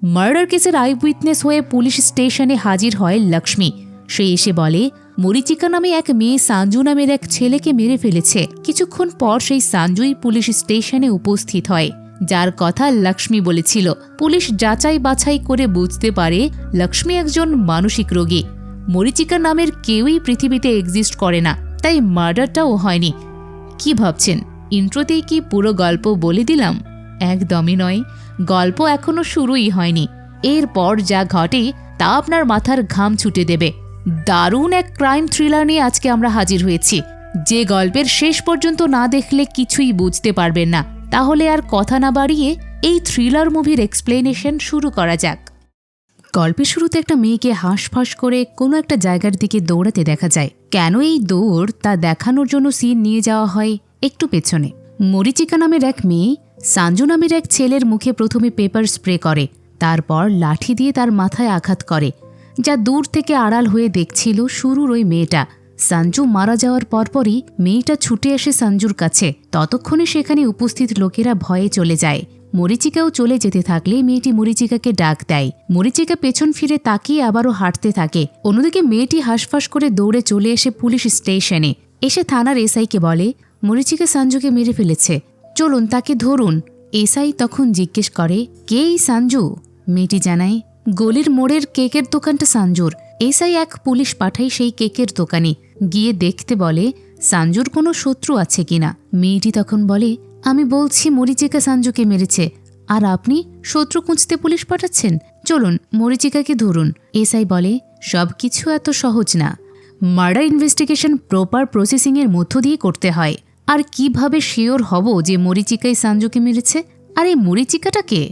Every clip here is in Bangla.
মার্ডার কেসের আই উইটনেস হয়ে পুলিশ স্টেশনে হাজির হয় লক্ষ্মী। সে এসে বলে মরিচিকা নামে এক মেয়ে সাঞ্জু নামের এক ছেলেকে মেরে ফেলেছে। কিছুক্ষণ পর সেই সাঞ্জুই পুলিশ স্টেশনে উপস্থিত হয়, যার কথা লক্ষ্মী বলেছিল। পুলিশ যাচাই বাছাই করে বুঝতে পারে লক্ষ্মী একজন মানসিক রোগী। মরিচিকা নামের কেউই পৃথিবীতে এক্সিস্ট করে না, তাই মার্ডারটাও হয়নি। কি ভাবছেন, ইন্ট্রোতেই কি পুরো গল্প বলে দিলাম? একদমই নয়, গল্প এখনো শুরুই হয়নি। এরপর যা ঘটে তা আপনার মাথার ঘাম ছুটে দেবে। দারুণ এক ক্রাইম থ্রিলার নিয়ে আজকে আমরা হাজির হয়েছি, যে গল্পের শেষ পর্যন্ত না দেখলে কিছুই বুঝতে পারবেন না। তাহলে আর কথা না বাড়িয়ে এই থ্রিলার মুভির এক্সপ্লেনেশন শুরু করা যাক। গল্পের শুরুতে একটা মেয়েকে হাঁসফাঁস করে কোনো একটা জায়গার দিকে দৌড়াতে দেখা যায়। কেন এই দৌড় তা দেখানোর জন্য সিন নিয়ে যাওয়া হয় একটু পেছনে। মরিচিকা নামের এক মেয়ে সাঞ্জু নামের এক ছেলের মুখে প্রথমে পেপার স্প্রে করে, তারপর লাঠি দিয়ে তার মাথায় আঘাত করে, যা দূর থেকে আড়াল হয়ে দেখছিল শুরুর ওই মেয়েটা। সাঞ্জু মারা যাওয়ার পরপরই মেয়েটা ছুটে আসে সাঞ্জুর কাছে। ততক্ষণে সেখানে উপস্থিত লোকেরা ভয়ে চলে যায়। মরিচিকাও চলে যেতে থাকলে মেয়েটি মরিচিকাকে ডাক দেয়। মরিচিকা পেছন ফিরে তাকিয়ে আবারও হাঁটতে থাকে। অন্যদিকে মেয়েটি হাঁসফাঁস করে দৌড়ে চলে এসে পুলিশ স্টেশনে এসে থানার এসআইকে বলে মরিচিকা সাঞ্জুকে মেরে ফেলেছে, চলুন তাকে ধরুন। এসআই তখন জিজ্ঞেস করে কে এই সাঞ্জু? মেয়েটি জানায় গলির মোড়ের কেকের দোকানটা সাঞ্জুর। এসআই এক পুলিশ পাঠায় সেই কেকের দোকানে, গিয়ে দেখতে বলে সাঞ্জুর কোনো শত্রু আছে কিনা। মেয়েটি তখন বলে আমি বলছি মরিচিকা সাঞ্জুকে মেরেছে, আর আপনি শত্রু খুঁজতে পুলিশ পাঠাচ্ছেন, চলুন মরিচিকাকে ধরুন। এসআই বলে সবকিছু এত সহজ না, মার্ডার ইনভেস্টিগেশন প্রপার প্রসেসিংয়ের মধ্য দিয়ে করতে হয়। আর কিভাবে শিওর হব যে মরিচিকাই সাঞ্জুকে মেরেছে? আর এই মরিচিকাটা কে?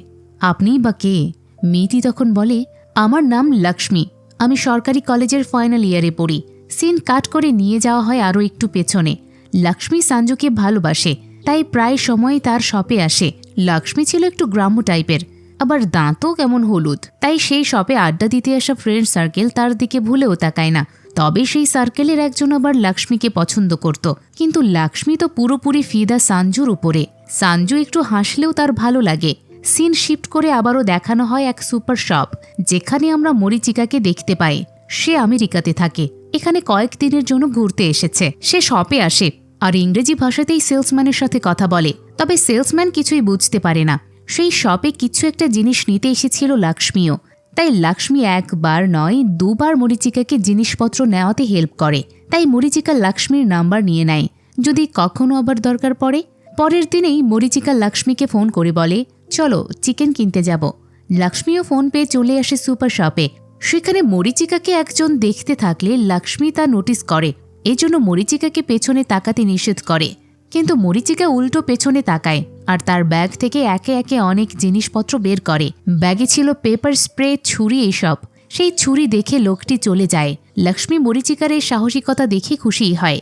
আপনিই বা কে? মেয়েটি তখন বলে আমার নাম লক্ষ্মী, আমি সরকারি কলেজের ফাইনাল ইয়ারে পড়ি। সিন কাট করে নিয়ে যাওয়া হয় আরও একটু পেছনে। লক্ষ্মী সাঞ্জুকে ভালোবাসে, তাই প্রায় সময় তার শপে আসে। লক্ষ্মী ছিল একটু গ্রাম্য টাইপের, আবার দাঁতও কেমন হলুদ, তাই সেই শপে আড্ডা দিতে আসা ফ্রেন্ড সার্কেল তার দিকে ভুলেও তাকায় না। তবে সেই সার্কেলের একজন আবার লক্ষ্মীকে পছন্দ করত, কিন্তু লক্ষ্মী তো পুরোপুরি ফিদা সাঞ্জুর উপরে। সাঞ্জু একটু হাসলেও তার ভালো লাগে। সিন শিফট করে আবারও দেখানো হয় এক সুপার শপ, যেখানে আমরা মরিচিকাকে দেখতে পাই। সে আমেরিকাতে থাকে, এখানে কয়েকদিনের জন্য ঘুরতে এসেছে। সে শপে আসে আর ইংরেজি ভাষাতেই সেলসম্যানের সাথে কথা বলে, তবে সেলসম্যান কিছুই বুঝতে পারে না। সেই শপে কিছু একটা জিনিস নিতে এসেছিল লক্ষ্মীও, তাই লক্ষ্মী একবার নয় দুবার মরিচিকাকে জিনিসপত্র নেওয়াতে হেল্প করে। তাই মরিচিকা লক্ষ্মীর নাম্বার নিয়ে নেয়, যদি কখনো আবার দরকার পড়ে। পরের দিনেই মরিচিকা লক্ষ্মীকে ফোন করে বলে চলো চিকেন কিনতে যাব। লক্ষ্মীও ফোন পেয়ে চলে আসে সুপার শপে। সেখানে মরিচিকাকে একজন দেখতে থাকলে লক্ষ্মী তা নোটিস করে, এজন্য মরিচিকাকে পেছনে তাকাতে নিষেধ করে। কিন্তু মরিচিকা উল্টো পেছনে তাকায় আর তার ব্যাগ থেকে একে একে অনেক জিনিসপত্র বের করে। ব্যাগে ছিল পেপার স্প্রে, ছুরি, এইসব। সেই ছুরি দেখে লোকটি চলে যায়। লক্ষ্মী মরিচিকার এই সাহসিকতা দেখে খুশি হয়।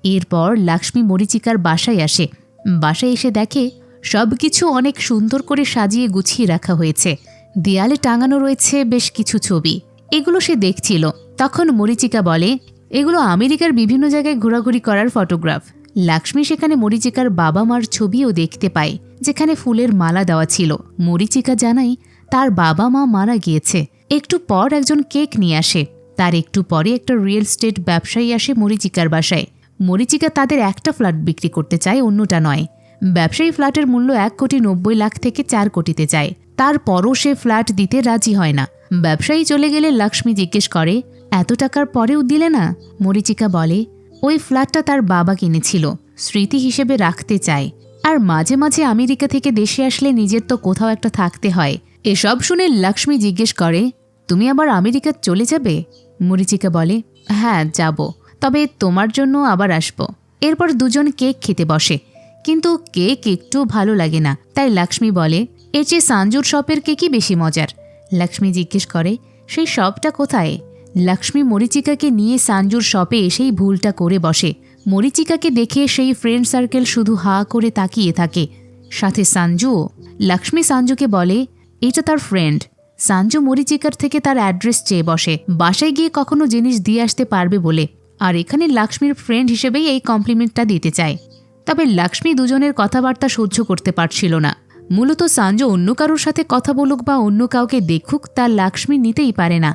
এরপর লক্ষ্মী মরিচিকার বাসায় আসে। বাসায় এসে দেখে সবকিছু অনেক সুন্দর করে সাজিয়ে গুছিয়ে রাখা হয়েছে। দেয়ালে টাঙানো রয়েছে বেশ কিছু ছবি, এগুলো সে দেখছিল। তখন মরিচিকা বলে এগুলো আমেরিকার বিভিন্ন জায়গায় ঘোরাঘুরি করার ফটোগ্রাফ। লক্ষ্মী সেখানে মরিচিকার বাবা মার ছবিও দেখতে পায়, যেখানে ফুলের মালা দেওয়া ছিল। মরিচিকা জানায় তার বাবা মা মারা গিয়েছে। একটু পর একজন কেক নিয়ে আসে। তার একটু পরে একটা রিয়েল এস্টেট ব্যবসায়ী আসে মরিচিকার বাসায়। মরিচিকা তাদের একটা ফ্ল্যাট বিক্রি করতে চায়, অন্যটা নয়। ব্যবসায়ী ফ্ল্যাটের মূল্য 1,90,00,000 থেকে 4 কোটিতে চায়। তারপরও সে ফ্ল্যাট দিতে রাজি হয় না। ব্যবসায়ী চলে গেলে লক্ষ্মী জিজ্ঞেস করে এত টাকার পরেও দিলে না? মরিচিকা বলে ওই ফ্ল্যাটটা তার বাবা কিনেছিল, স্মৃতি হিসেবে রাখতে চায়। আর মাঝে মাঝে আমেরিকা থেকে দেশে আসলে নিজের তো কোথাও একটা থাকতে হয়। এসব শুনে লক্ষ্মী জিজ্ঞেস করে তুমি আবার আমেরিকা চলে যাবে? মরিচিকা বলে হ্যাঁ যাব, তবে তোমার জন্য আবার আসব। এরপর দুজন কেক খেতে বসে, কিন্তু কেক একটু ভালো লাগে না। তাই লক্ষ্মী বলে এর চেয়ে সাঞ্জুর শপের কেকই বেশি মজার। লক্ষ্মী জিজ্ঞেস করে সেই শপটা কোথায়? লক্ষ্মী মরিচিকাকে নিয়ে সাঞ্জুর শপে এসেই ভুলটা করে বসে। মরিচিকাকে দেখে সেই ফ্রেন্ড সার্কেল শুধু হা করে তাকিয়ে থাকে, সাথে সাঞ্জুও। লক্ষ্মী সাঞ্জুকে বলে এটা তার ফ্রেন্ড। সাঞ্জু মরিচিকার থেকে তার অ্যাড্রেস চেয়ে বসে, বাসায় গিয়ে কখনো জিনিস দিয়ে আসতে পারবে বলে। আর এখানে লক্ষ্মীর ফ্রেন্ড হিসেবেই এই কমপ্লিমেন্টটা দিতে চায়। তবে লক্ষ্মী দুজনের কথাবার্তা সহ্য করতে পারছিল না। মূলত সঞ্জু অন্য কারোর সাথে কথা বলুক বা অন্য কাউকে দেখুক তা লক্ষ্মী নিতেই পারে না।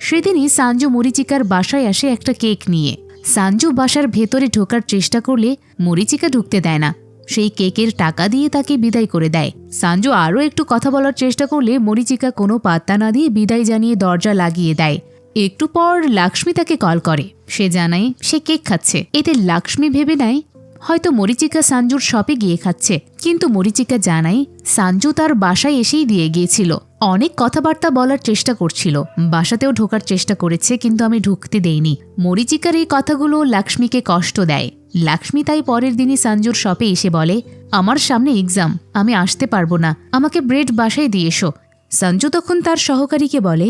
সেদিনই সঞ্জু মরিচিকার বাসায় আসে একটা কেক নিয়ে। সঞ্জু বাসার ভেতরে ঢোকার চেষ্টা করলে মরিচিকা ঢুকতে দেয় না। সেই কেকের টাকা দিয়ে তাকে বিদায় করে দেয়। সঞ্জু আরও একটু কথা বলার চেষ্টা করলে মরিচিকা কোনো পাত্তা না দিয়ে বিদায় জানিয়ে দরজা লাগিয়ে দেয়। একটু পর লক্ষ্মী তাকে কল করে। সে জানায় সে কেক খাচ্ছে। এতে লক্ষ্মী ভেবে নেয় হয়তো মরিচিকা সঞ্জুর শপে গিয়ে খাচ্ছে, কিন্তু মরিচিকা জানায় সঞ্জু তার বাসায় এসেই দিয়ে গিয়েছিল। অনেক কথাবার্তা বলার চেষ্টা করছিল, বাসাতেও ঢোকার চেষ্টা করেছে, কিন্তু আমি ঢুকতে দেইনি। মরিচিকার এই কথাগুলো লক্ষ্মীকে কষ্ট দেয়। লক্ষ্মী তাই পরের দিনই সঞ্জুর শপে এসে বলে, আমার সামনে এক্সাম, আমি আসতে পারবো না, আমাকে ব্রেড বাসায় দিয়ে এসো। সঞ্জু তখন তার সহকারীকে বলে,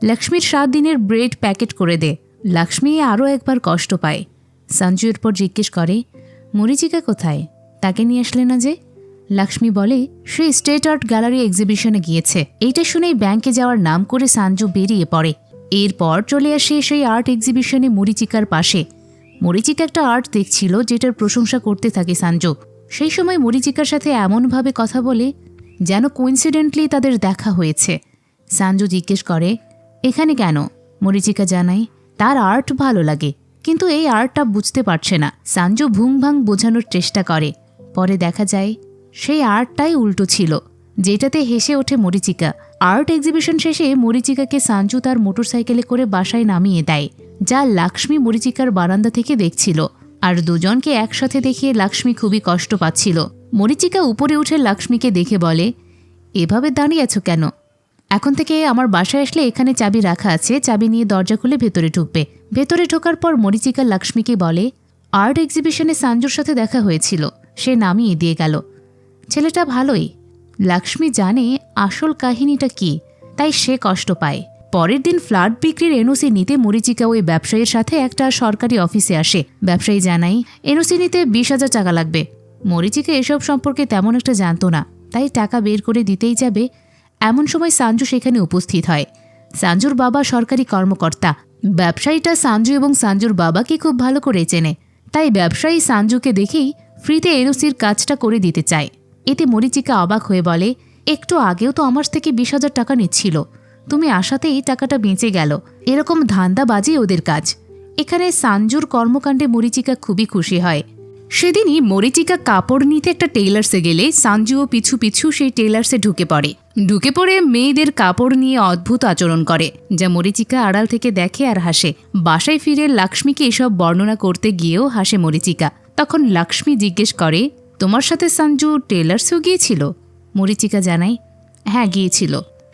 লক্ষ্মীর 7 দিনের ব্রেড প্যাকেট করে দে। লক্ষ্মী আরও একবার কষ্ট পায়। সঞ্জু এরপর জিজ্ঞেস করে, মরিচিকা কোথায়, তাকে নিয়ে আসলে না যে? লক্ষ্মী বলে, সে স্টেট আর্ট গ্যালারি এক্সিবিশনে গিয়েছে। এইটা শুনেই ব্যাংকে যাওয়ার নাম করে সঞ্জু বেরিয়ে পড়ে। এরপর চলে আসে সেই আর্ট এক্সিবিশনে মরিচিকার পাশে। মরিচিকা একটা আর্ট দেখছিল যেটার প্রশংসা করতে থাকে সঞ্জু। সেই সময় মরিচিকার সাথে এমনভাবে কথা বলে যেন কোইন্সিডেন্টলি তাদের দেখা হয়েছে। সঞ্জু জিজ্ঞেস করে, এখানে কেন? মরিচিকা জানায় তার আর্ট ভালো লাগে, কিন্তু এই আর্টটা বুঝতে পারছে না। সঞ্জু ভুংভাং বোঝানোর চেষ্টা করে। পরে দেখা যায় সেই আর্টটাই উল্টো ছিল, যেটাতে হেসে ওঠে মরিচিকা। আর্ট এক্সিবিশন শেষে মরিচিকাকে সঞ্জু তার মোটরসাইকেলে করে বাসায় নামিয়ে দেয়, যা লক্ষ্মী মরিচিকার বারান্দা থেকে দেখছিল। আর দুজনকে একসাথে দেখে লক্ষ্মী খুবই কষ্ট পাচ্ছিল। মরিচিকা উপরে উঠে লক্ষ্মীকে দেখে বলে, এভাবে দাঁড়িয়ে আছো কেন? এখন থেকে আমার বাসায় আসলে এখানে চাবি রাখা আছে, চাবি নিয়ে দরজা খুলে ভেতরে ঢুকবে। ভেতরে ঢোকার পর মরিচিকা লক্ষ্মীকে বলে, আর্ট এক্সিবিশনে সঞ্জুর সাথে দেখা হয়েছিল, সে নামিয়ে দিয়ে গেল। ছেলেটা ভালোই। লক্ষ্মী জানে আসল কাহিনীটা কি, তাই সে কষ্ট পায়। পরের দিন ফ্ল্যাট বিক্রির এনওসি নিতে মরিচিকা ওই ব্যবসায়ীর সাথে একটা সরকারি অফিসে আসে। ব্যবসায়ী জানায় এনওসি নিতে 20,000 টাকা লাগবে। মরিচিকা এসব সম্পর্কে তেমন একটা জানতো না, তাই টাকা বের করে দিতেই যাবে, এমন সময় সঞ্জু সেখানে উপস্থিত হয়। সঞ্জুর বাবা সরকারি কর্মকর্তা। ব্যবসায়ীটা সঞ্জু এবং সঞ্জুর বাবাকে খুব ভালো করে চেনে, তাই ব্যবসায়ী সঞ্জুকে দেখেই ফ্রিতে এনওসির কাজটা করে দিতে চায়। এতে মরিচিকা অবাক হয়ে বলে, একটু আগেও তো আমার থেকে 20,000 টাকা নিচ্ছিল, তুমি আসাতেই টাকাটা বেঁচে গেল। এরকম ধান্দাবাজি ওদের কাজ। এখানে সঞ্জুর কর্মকাণ্ডে মরিচিকা খুবই খুশি হয়। সেদিনই মরিচিকা কাপড় নিতে একটা টেইলার্সে গেলে সঞ্জুও পিছু পিছু সেই টেইলার্সে ঢুকে পড়ে মেয়েদের কাপড় নিয়ে অদ্ভুত আচরণ করে, যা মরিচিকা আড়াল থেকে দেখে আর হাসে। বাসায় ফিরে লক্ষ্মীকে এসব বর্ণনা করতে গিয়েও হাসে মরিচিকা। তখন লক্ষ্মী জিজ্ঞেস করে, তোমার সাথে সঞ্জু টেইলার্সেও গিয়েছিল? মরিচিকা জানায়, হ্যাঁ গিয়েছিল।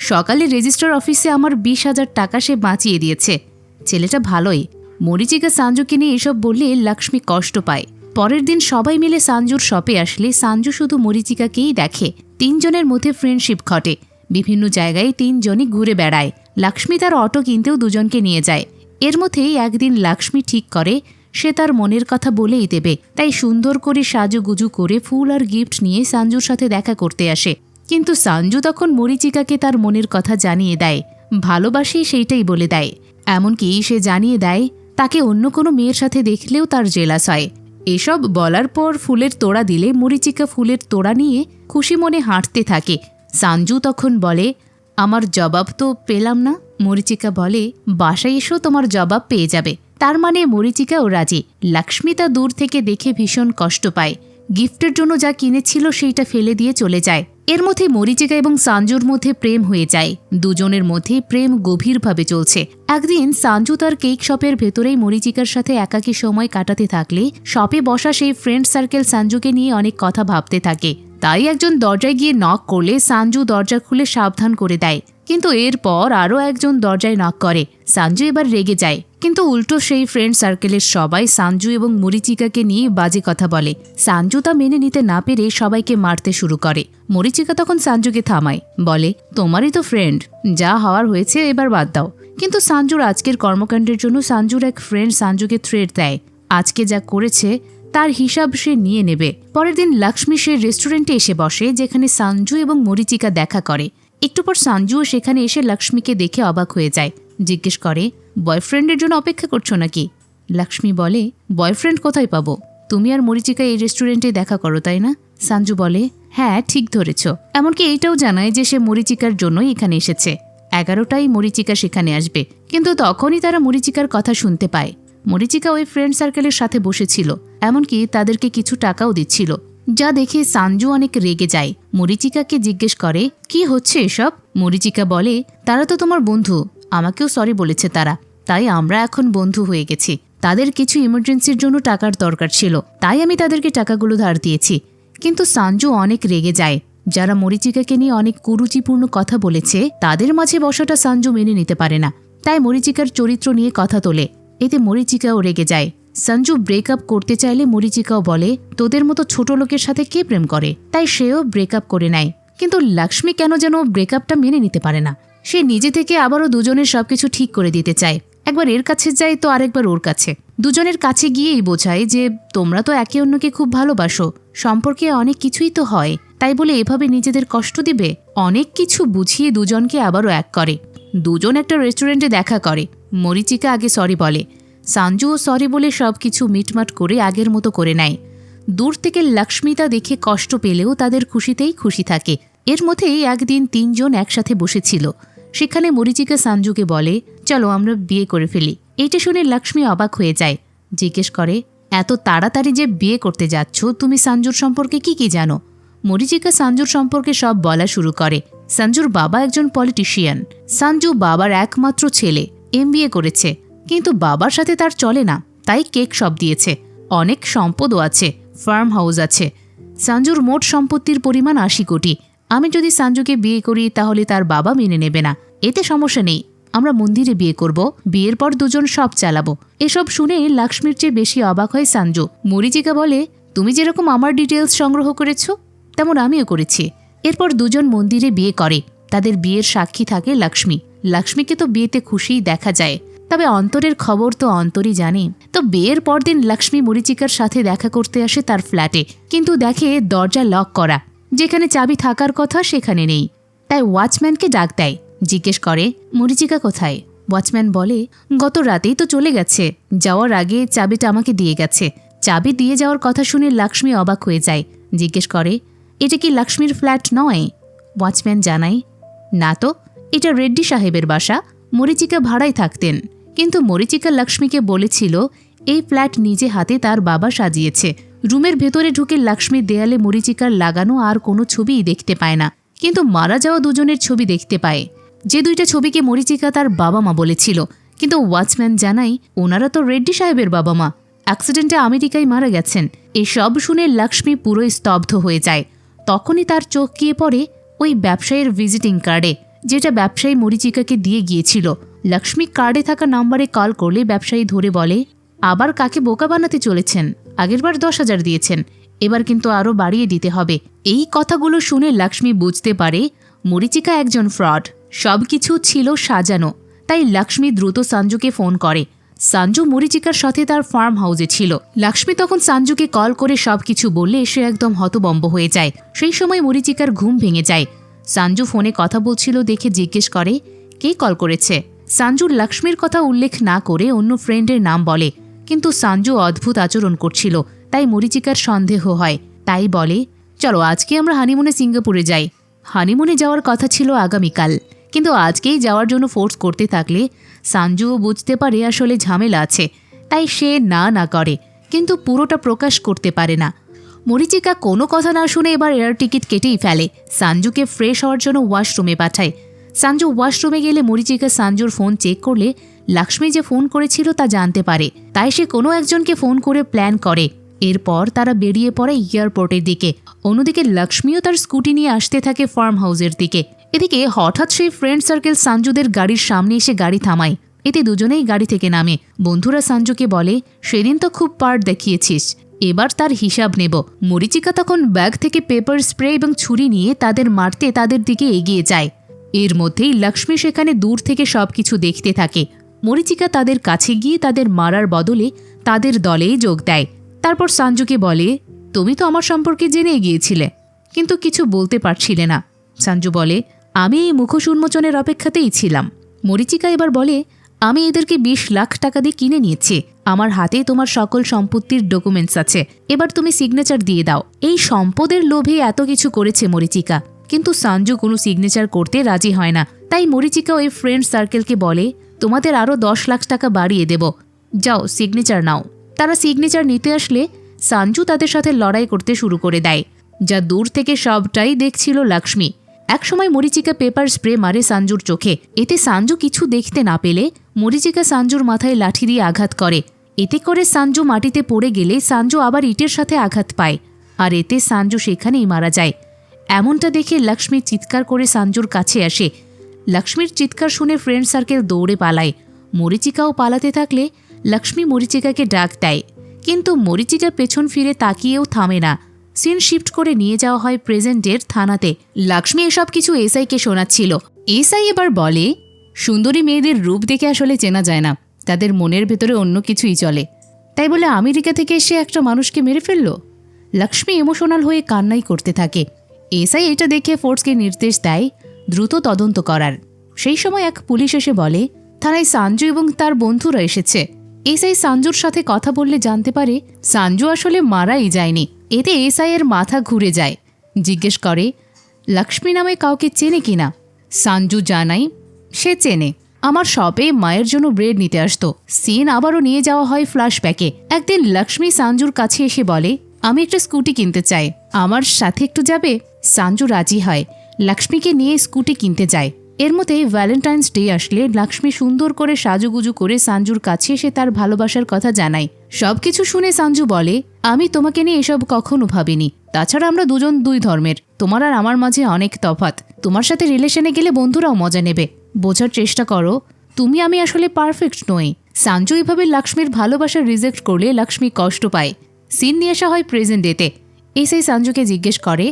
সকালে রেজিস্ট্রার অফিসে আমার 20,000 টাকা সে বাঁচিয়ে দিয়েছে। ছেলেটা ভালোই। মরিচিকা সঞ্জুকে নিয়ে এসব বললে লক্ষ্মী কষ্ট পায়। পরের দিন সবাই মিলে সঞ্জুর শপে আসলে সঞ্জু শুধু মরিচিকাকেই দেখে। 3 জনের মধ্যে ফ্রেন্ডশিপ ঘটে। বিভিন্ন জায়গায় 3 জনই ঘুরে বেড়ায়। লক্ষ্মী তার অটো কিনতেও দুজনকে নিয়ে যায়। এর মধ্যেই একদিন লক্ষ্মী ঠিক করে সে তার মনের কথা বলেই দেবে, তাই সুন্দর করে সাজুগুজু করে ফুল আর গিফট নিয়ে সঞ্জুর সাথে দেখা করতে আসে। কিন্তু সঞ্জু তখন মরিচিকাকে তার মনের কথা জানিয়ে দেয়, ভালোবাসি সেইটাই বলে দেয়। এমনকি সে জানিয়ে দেয় তাকে অন্য কোনো মেয়ের সাথে দেখলেও তার জেলাস হয়। এসব বলার পর ফুলের তোড়া দিলে মরিচিকা ফুলের তোড়া নিয়ে খুশি মনে হাঁটতে থাকে। সঞ্জু তখন বলে, আমার জবাব তো পেলাম না। মরিচিকা বলে, বাসায় এসো তোমার জবাব পেয়ে যাবে। তার মানে মরিচিকাও রাজি। লক্ষ্মী তা দূর থেকে দেখে ভীষণ কষ্ট পায়। গিফটের জন্য যা কিনেছিল সেইটা ফেলে দিয়ে চলে যায়। এর মধ্যে মরিচিকা এবং সঞ্জুর মধ্যে প্রেম হয়ে যায়। দুজনের মধ্যে প্রেম গভীরভাবে চলছে। একদিন সঞ্জু তার কেক শপের ভেতরেই মরিচিকার সাথে একাকী সময় কাটাতে থাকলে শপে বসা সেই ফ্রেন্ড সার্কেল সঞ্জুকে নিয়ে অনেক কথা ভাবতে থাকে। তাই একজন দরজায় গিয়ে নক করলে সঞ্জু দরজা খুলে সাবধান করে দেয়। কিন্তু এরপর আরও একজন দরজায় নক করে। সঞ্জু এবার রেগে যায়, কিন্তু উল্টো সেই ফ্রেন্ড সার্কেলের সবাই সঞ্জু এবং মরিচিকাকে নিয়ে বাজে কথা বলে। সঞ্জু তা মেনে নিতে না পেরে সবাইকে মারতে শুরু করে। মরিচিকা তখন সঞ্জুকে থামায়, বলে, তোমারই তো ফ্রেন্ড, যা হওয়ার হয়েছে এবার বাদ দাও। কিন্তু সঞ্জুর আজকের কর্মকাণ্ডের জন্য সঞ্জুর এক ফ্রেন্ড সঞ্জুকে থ্রেট দেয়, আজকে যা করেছে তার হিসাব সে নিয়ে নেবে। পরের দিন লক্ষ্মী সে রেস্টুরেন্টে এসে বসে, যেখানে সঞ্জু এবং মরিচিকা দেখা করে। একটু পর সঞ্জুও সেখানে এসে লক্ষ্মীকে দেখে অবাক হয়ে যায়। জিজ্ঞেস করে, বয়ফ্রেন্ডের জন্য অপেক্ষা করছো নাকি? লক্ষ্মী বলে, বয়ফ্রেন্ড কোথায় পাবো? তুমি আর মরিচিকা এই রেস্টুরেন্টে দেখা করো, তাই না? সঞ্জু বলে, হ্যাঁ ঠিক ধরেছ। এমনকি এইটাও জানায় যে সে মরিচিকার জন্যই এখানে এসেছে। 11টায় মরিচিকা সেখানে আসবে। কিন্তু তখনই তারা মরিচিকার কথা শুনতে পায়। মরিচিকা ওই ফ্রেন্ড সার্কেলের সাথে বসেছিল, এমনকি তাদেরকে কিছু টাকাও দিচ্ছিল, যা দেখে সানজু অনেক রেগে যায়। মরিচিকাকে জিজ্ঞেস করে, কি হচ্ছে এসব? মরিচিকা বলে, তারা তো তোমার বন্ধু, আমাকেও সরি বলেছে তারা, তাই আমরা এখন বন্ধু হয়ে গেছি। তাদের কিছু ইমার্জেন্সির জন্য টাকার দরকার ছিল, তাই আমি তাদেরকে টাকাগুলো ধার দিয়েছি। কিন্তু সানজু অনেক রেগে যায়। যারা মরিচিকাকে নিয়ে অনেক কুরুচিপূর্ণ কথা বলেছে তাদের মাঝে বসাটা সানজু মেনে নিতে পারে না, তাই মরিচিকার চরিত্র নিয়ে কথা তোলে। এতে মরিচিকাও রেগে যায়। সঞ্জু ব্রেকআপ করতে চাইলে মরিচিকাও বলে, তোদের মতো ছোট লোকের সাথে কে প্রেম করে, তাই সেও ব্রেকআপ করে নেয়। কিন্তু লক্ষ্মী কেন যেন ব্রেকআপটা মেনে নিতে পারে না। সে নিজে থেকে আবারও দুজনের সবকিছু ঠিক করে দিতে চায়। একবার এর কাছে যায় তো আরেকবার ওর কাছে। দুজনের কাছে গিয়েই বোঝায় যে তোমরা তো একে অন্যকে খুব ভালোবাসো, সম্পর্কে অনেক কিছুই তো হয়, তাই বলে এভাবে নিজেদের কষ্ট দিবে। অনেক কিছু বুঝিয়ে দুজনকে আবারও এক করে। দুজন একটা রেস্টুরেন্টে দেখা করে। মরিচিকা আগে সরি বলে, সানজুও সরি বলে সবকিছু মিটমাট করে আগের মতো করে নেয়। দূর থেকে লক্ষ্মীতা দেখে কষ্ট পেলেও তাদের খুশিতেই খুশি থাকে। এর মধ্যেই একদিন 3 জন একসাথে বসেছিল। সেখানে মরিচিকা সানজুকে বলে, চলো আমরা বিয়ে করে ফেলি। এইটা শুনে লক্ষ্মী অবাক হয়ে যায়। জিজ্ঞেস করে, এত তাড়াতাড়ি যে বিয়ে করতে যাচ্ছ, তুমি সানজুর সম্পর্কে কি কি জানো? মরিচিকা সানজুর সম্পর্কে সব বলা শুরু করে। সানজুর বাবা একজন পলিটিশিয়ান। সানজু বাবার একমাত্র ছেলে, MBA করেছে, কিন্তু বাবার সাথে তার চলে না, তাই কেক শপ দিয়েছে। অনেক সম্পদও আছে, ফার্ম হাউস আছে। সানজুর মোট সম্পত্তির পরিমাণ 80 কোটি। আমি যদি সানজুকে বিয়ে করি তাহলে তার বাবা মেনে নেবে না। এতে সমস্যা নেই, আমরা মন্দিরে বিয়ে করব, বিয়ের পর দুজন সব চালাবো। এসব শুনে লক্ষ্মীর চেয়ে বেশি অবাক হয় সানজু। মরিচিকা বলে, তুমি যেরকম আমার ডিটেলস সংগ্রহ করেছো তেমন আমিও করেছি। এরপর দুজন মন্দিরে বিয়ে করে। তাদের বিয়ের সাক্ষী থাকে লক্ষ্মী। লক্ষ্মীকে তো বিয়েতে খুশিই দেখা যায়, তবে অন্তরের খবর তো অন্তরই জানে। তো বিয়ের পরদিন লক্ষ্মী মরিচিকার সাথে দেখা করতে আসে তার ফ্ল্যাটে, কিন্তু দেখে দরজা লক করা। যেখানে চাবি থাকার কথা সেখানে নেই, তাই ওয়াচম্যানকে ডাক দেয়। জিজ্ঞেস করে, মরিচিকা কোথায়? ওয়াচম্যান বলে, গত রাতেই তো চলে গেছে, যাওয়ার আগে চাবিটা আমাকে দিয়ে গেছে। চাবি দিয়ে যাওয়ার কথা শুনে লক্ষ্মী অবাক হয়ে যায়। জিজ্ঞেস করে, এটা কি লক্ষ্মীর ফ্ল্যাট নয়? ওয়াচম্যান জানায়, না তো, এটা রেড্ডি সাহেবের বাসা, মরিচিকা ভাড়ায় থাকতেন। কিন্তু মরিচিকা লক্ষ্মীকে বলেছিল এই ফ্ল্যাট নিজে হাতে তার বাবা সাজিয়েছে। রুমের ভেতরে ঢুকে লক্ষ্মীর দেয়ালে মরিচিকার লাগানো আর কোনো ছবিই দেখতে পায় না, কিন্তু মারা যাওয়া দুজনের ছবি দেখতে পায়, যে দুইটা ছবিকে মরিচিকা তার বাবা মা বলেছিল। কিন্তু ওয়াচম্যান জানায়, ওনারা তো রেড্ডি সাহেবের বাবা মা, অ্যাক্সিডেন্টে আমেরিকায় মারা গেছেন। এসব শুনে লক্ষ্মী পুরো স্তব্ধ হয়ে যায়। তখনই তার চোখ গিয়ে পড়ে ওই ব্যবসায়ীর ভিজিটিং কার্ডে, যেটা ব্যবসায়ী মরিচিকাকে দিয়ে গিয়েছিল। লক্ষ্মী কার্ডে থাকা নাম্বারে কল করলে ব্যবসায়ী ধরে বলে, আবার কাকে বোকা বানাতে চলেছেন? আগেরবার 10,000 দিয়েছেন, এবার কিন্তু আরও বাড়িয়ে দিতে হবে। এই কথাগুলো শুনে লক্ষ্মী বুঝতে পারে মরিচিকা একজন ফ্রড, সবকিছু ছিল সাজানো। তাই লক্ষ্মী দ্রুত সঞ্জুকে ফোন করে। সঞ্জু মরিচিকার সাথে তার ফার্ম হাউসে ছিল। লক্ষ্মী তখন সঞ্জুকে কল করে সবকিছু বললে সে একদম হতবম্ব হয়ে যায়। সেই সময় মরিচিকার ঘুম ভেঙে যায়। সঞ্জু ফোনে কথা বলছিল দেখে জিজ্ঞেস করে, কে কল করেছে? সঞ্জু লক্ষ্মীর কথা উল্লেখ না করে অন্য ফ্রেন্ডের নাম বলে, কিন্তু সঞ্জু অদ্ভুত আচরণ করছিল, তাই মরিচিকার সন্দেহ হয়। তাই বলে, চলো আজকে আমরা হানিমুনে সিঙ্গাপুরে যাই। হানিমুনে যাওয়ার কথা ছিল আগামীকাল, কিন্তু আজকেই যাওয়ার জন্য ফোর্স করতে থাকলে সঞ্জুও বুঝতে পারে আসলে ঝামেলা আছে, তাই সে না করে, কিন্তু পুরোটা প্রকাশ করতে পারে না। মরিচিকা কোনো কথা না শুনে এবার এয়ার টিকিট কেটেই ফেলে। সঞ্জুকে ফ্রেশ হওয়ার জন্য ওয়াশরুমে পাঠায়। সঞ্জু ওয়াশরুমে গেলে মরিচিকা সঞ্জুর ফোন চেক করলে লক্ষ্মী যে ফোন করেছিল তা জানতে পারে, তাই সে কোনো একজনকে ফোন করে প্ল্যান করে। এরপর তারা বেরিয়ে পড়ে এয়ারপোর্টের দিকে। অন্যদিকে লক্ষ্মীও তার স্কুটি নিয়ে আসতে থাকে ফার্ম হাউসের দিকে। এদিকে হঠাৎ সেই ফ্রেন্ড সার্কেল সঞ্জুদের গাড়ির সামনে এসে গাড়ি থামায়। এতে দুজনেই গাড়ি থেকে নামে। বন্ধুরা সঞ্জুকে বলে, সেদিন তো খুব পার্ট দেখিয়েছিস, এবার তার হিসাব নেব। মরিচিকা তখন ব্যাগ থেকে পেপার স্প্রে এবং ছুরি নিয়ে তাদের মারতে তাদের দিকে এগিয়ে যায়। এর মধ্যেই লক্ষ্মী সেখানে দূর থেকে সবকিছু দেখতে থাকে। মরিচিকা তাদের কাছে গিয়ে তাদের মারার বদলে তাদের দলেই যোগ দেয়। তারপর সঞ্জুকে বলে, তুমি তো আমার সম্পর্কে জেনে গিয়েছিলে, কিন্তু কিছু বলতে পারছিলে না। সঞ্জু বলে, আমি এই মুখোশ উন্মোচনের অপেক্ষাতেই ছিলাম। মরিচিকা এবার বলে, আমি এদেরকে 20 লাখ টাকা দিয়ে কিনে নিয়েছি, আমার হাতে তোমার সকল সম্পত্তির ডকুমেন্টস আছে, এবার তুমি সিগনেচার দিয়ে দাও। এই সম্পদের লোভে এত কিছু করেছে মরিচিকা, কিন্তু সঞ্জু কোনো সিগনেচার করতে রাজি হয় না। তাই মরিচিকা ওই ফ্রেন্ড সার্কেলকে বলে, তোমাদের আরও 10 লাখ টাকা বাড়িয়ে দেব, যাও সিগনেচার নাও। তারা সিগনেচার নিতে আসলে সঞ্জু তাদের সাথে লড়াই করতে শুরু করে দেয়, যা দূর থেকে সবটাই দেখছিল লক্ষ্মী। একসময় মরিচিকা পেপার স্প্রে মারে সঞ্জুর চোখে। এতে সঞ্জু কিছু দেখতে না পেলে মরিচিকা সঞ্জুর মাথায় লাঠি দিয়ে আঘাত করে। এতে করে সঞ্জু মাটিতে পড়ে গেলে সঞ্জু আবার ইটের সাথে আঘাত পায়, আর এতে সঞ্জু সেখানেই মারা যায়। এমনটা দেখে লক্ষ্মী চিৎকার করে সঞ্জুর কাছে আসে। লক্ষ্মীর চিৎকার শুনে ফ্রেন্ড সার্কেল দৌড়ে পালায়। মরিচিকাও পালাতে থাকলে লক্ষ্মী মরিচিকাকে ডাক দেয়, কিন্তু মরিচিকা পেছন ফিরে তাকিয়েও থামে না। সিন শিফট করে নিয়ে যাওয়া হয় প্রেজেন্টের থানাতে। লক্ষ্মী এসব কিছু এসআইকে শোনাচ্ছিল। এসআই এবার বলে, সুন্দরী মেয়েদের রূপ দেখে আসলে চেনা যায় না, তাদের মনের ভেতরে অন্য কিছুই চলে। তাই বলে আমেরিকা থেকে এসে একটা মানুষকে মেরে ফেলল? লক্ষ্মী ইমোশনাল হয়ে কান্নাই করতে থাকে। এসআই এটা দেখে ফোর্সকে নির্দেশ দেয় দ্রুত তদন্ত করার। সেই সময় এক পুলিশ এসে বলে, থানায় সঞ্জু এবং তার বন্ধুরা এসেছে। এসআই সঞ্জুর সাথে কথা বললে জানতে পারে সঞ্জু আসলে মারাই যায়নি। এতে এসআই এর মাথা ঘুরে যায়। জিজ্ঞেস করে, লক্ষ্মী নামে কাউকে চেনে কিনা? সঞ্জু জানাই সে চেনে, আমার শপে মায়ের জন্য ব্রেড নিতে আসতো। সিন আবারও নিয়ে যাওয়া হয় ফ্ল্যাশব্যাকে। একদিন লক্ষ্মী সঞ্জুর কাছে এসে বলে, আমি একটা স্কুটি কিনতে চাই, আমার সাথে একটু যাবে? সঞ্জু রাজি হয়, লক্ষ্মীকে নিয়ে স্কুটি কিনতে যায়। এর মধ্যে ভ্যালেন্টাইন্স ডে আসলে লক্ষ্মী সুন্দর করে সাজুগুজু করে সঞ্জুর কাছে এসে তার ভালোবাসার কথা জানায়। সবকিছু শুনে সঞ্জু বলে, আমি তোমাকে নিয়ে এসব কখনো ভাবিনি। তাছাড়া আমরা দুজন দুই ধর্মের, তোমার আর আমার মাঝে অনেক তফাৎ। তোমার সাথে রিলেশনে গেলে বন্ধুরাও মজা নেবে। বোঝার চেষ্টা করো, তুমি আমি আসলে পারফেক্ট নই। সঞ্জু এভাবে লক্ষ্মীর ভালোবাসা রিজেক্ট করলে লক্ষ্মী কষ্ট পায়। সিন নিয়ে আসা হয় প্রেজেন্ট ডেতে। এসআই সঞ্জুকে জিজ্ঞেস করে,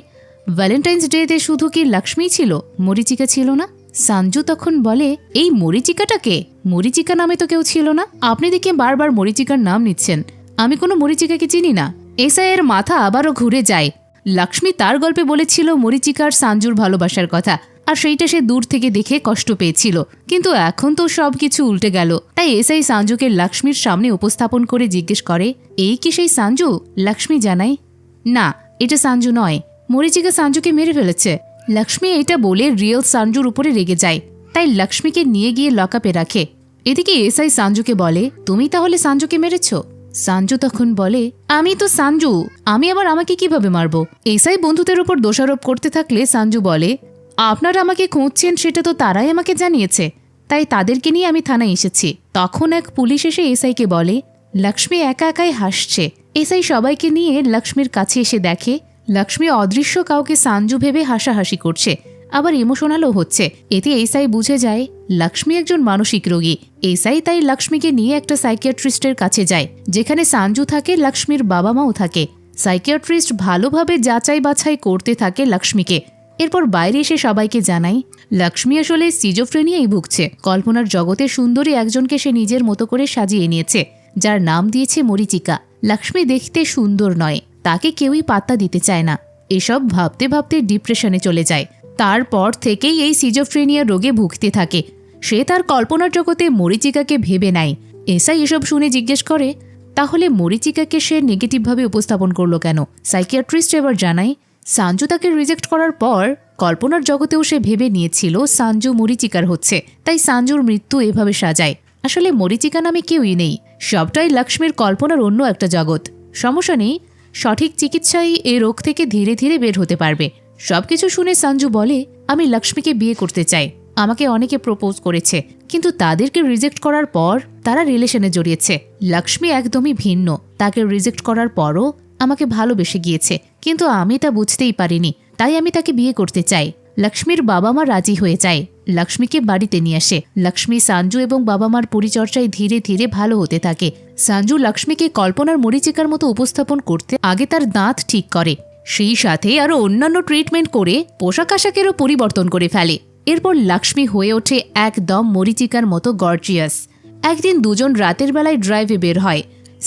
ভ্যালেন্টাইন্স ডেতে শুধু কি লক্ষ্মীই ছিল, মরিচিকা ছিল না? সঞ্জু তখন বলে, এই মরিচিকাটাকে? মরিচিকা নামে তো কেউ ছিল না। আপনি দেখে বারবার মরিচিকার নাম নিচ্ছেন, আমি কোনো মরিচিকাকে চিনি না। এসআই এর মাথা আবারও ঘুরে যায়। লক্ষ্মী তার গল্পে বলেছিল মরিচিকার সঞ্জুর ভালোবাসার কথা, আর সেইটা সে দূর থেকে দেখে কষ্ট পেয়েছিল। কিন্তু এখন তো সব কিছু উল্টে গেল। তাই এসআই সঞ্জুকে লক্ষ্মীর সামনে উপস্থাপন করে জিজ্ঞেস করে, এই কি সেই সঞ্জু? লক্ষ্মী জানায়, না, এটা সঞ্জু নয়, মরিচিকা সঞ্জুকে মেরে ফেলেছে। লক্ষ্মী এটা বলে রিয়েল সঞ্জুর উপরে রেগে যায়, তাই লক্ষ্মীকে নিয়ে গিয়ে লকআপে রাখে। এদিকে এসআই সঞ্জুকে বলে, তুমি তাহলে সঞ্জুকে মেরেছ? সঞ্জু তখন বলে, আমি তো সঞ্জু, আমি আবার আমাকে কিভাবে মারবো? এসআই বন্ধুদের উপর দোষারোপ করতে থাকলে সঞ্জু বলে, আপনারা আমাকে খুঁজছেন সেটা তো তারাই আমাকে জানিয়েছে, তাই তাদেরকে নিয়ে আমি থানায় এসেছি। তখন এক পুলিশ এসে এসআইকে বলে, লক্ষ্মী একা একাই হাসছে। এসআই সবাইকে নিয়ে লক্ষ্মীর কাছে এসে দেখে লক্ষ্মী অদৃশ্য কাউকে সঞ্জু ভেবে হাসাহাসি করছে, আবার ইমোশনালও হচ্ছে। এতে এসআই বুঝে যায় লক্ষ্মী একজন মানসিক রোগী। এসআই তাই লক্ষ্মীকে নিয়ে একটা সাইকিয়াট্রিস্টের কাছে যায়, যেখানে সঞ্জু থাকে, লক্ষ্মীর বাবা মাও থাকে। সাইকিয়াট্রিস্ট ভালোভাবে যাচাই বাছাই করতে থাকে লক্ষ্মীকে। এরপর বাইরে এসে সবাইকে জানায় লক্ষ্মী আসলে সিজোফ্রেনিয়ায় ভুগছে। কল্পনার জগতে সুন্দরী একজনকে সে নিজের মতো করে সাজিয়ে নিয়েছে, যার নাম দিয়েছে মরিচিকা। লক্ষ্মী দেখতে সুন্দর নয়, তাকে কেউই পাত্তা দিতে চায় না। এসব ভাবতে ভাবতে ডিপ্রেশনে চলে যায়। তারপর থেকেই এই সিজোফ্রেনিয়া রোগে ভুগতে থাকে। সে তার কল্পনার জগতে মরিচিকাকে ভেবে নেয়। এসআই এসব শুনে জিজ্ঞেস করে, তাহলে মরিচিকাকে সে নেগেটিভভাবে উপস্থাপন করলো কেন? সাইকিয়াট্রিস্ট এবার জানায়, সঞ্জু তাকে রিজেক্ট করার পর কল্পনার জগতেও সে ভেবে নিয়েছিল সঞ্জু মরিচিকার হচ্ছে, তাই সঞ্জুর মৃত্যু এভাবে সাজায়। আসলে মরিচিকা নামে কেউই নেই, সবটাই লক্ষ্মীর কল্পনার অন্য একটা জগৎ। সমস্যা নেই, সঠিক চিকিৎসায় এই রোগ থেকে ধীরে ধীরে বের হতে পারবে। সবকিছু শুনে সঞ্জু বলে, আমি লক্ষ্মীকে বিয়ে করতে চাই। আমাকে অনেকে প্রপোজ করেছে, কিন্তু তাদেরকে রিজেক্ট করার পর তারা রিলেশনে জড়িয়েছে। লক্ষ্মী একদমই ভিন্ন, তাকে রিজেক্ট করার পরও আমাকে ভালোবেসে গিয়েছে, কিন্তু আমি তা বুঝতেই পারিনি, তাই আমি তাকে বিয়ে করতে চাই। লক্ষ্মীর বাবা মা রাজি হয়ে যায়, লক্ষ্মীকে বাড়িতে নিয়ে আসে। লক্ষ্মী সঞ্জু এবং বাবা মার পরিচর্যায় ধীরে ধীরে ভালো হতে থাকে। সঞ্জু লক্ষ্মীকে কল্পনার মরিচিকার মতো উপস্থাপন করতে আগে তার দাঁত ঠিক করে, সেই সাথে আরও অন্যান্য ট্রিটমেন্ট করে পোশাক আশাকেরও পরিবর্তন করে ফেলে। এরপর লক্ষ্মী হয়ে ওঠে একদম মরিচিকার মতো গর্জিয়াস। একদিন দুজন রাতের বেলায় ড্রাইভে বের হয়।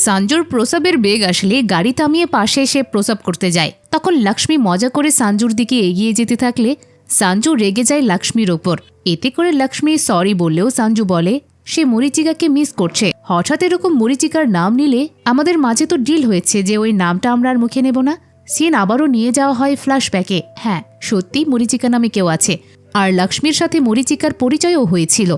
সঞ্জুর প্রসাবের বেগ আসলে গাড়ি থামিয়ে পাশে এসে প্রসাব করতে যায়। তখন লক্ষ্মী মজা করে সঞ্জুর দিকে এগিয়ে যেতে থাকলে সঞ্জু রেগে যায় লক্ষ্মীর ওপর। এতে করে লক্ষ্মী সরি বললেও সঞ্জু বলে, সে মরিচিকাকে মিস করছে। হঠাৎ এরকম মরিচিকার নাম নিলে আমাদের মাঝে তো ডিল হয়েছে যে ওই নামটা আমরা আর মুখে নেব না। সিন আবারও নিয়ে যাওয়া হয় ফ্ল্যাশব্যাকে। হ্যাঁ, সত্যি মরিচিকা নামে কেউ আছে, আর লক্ষ্মীর সাথে মরিচিকার পরিচয়ও হয়েছিল।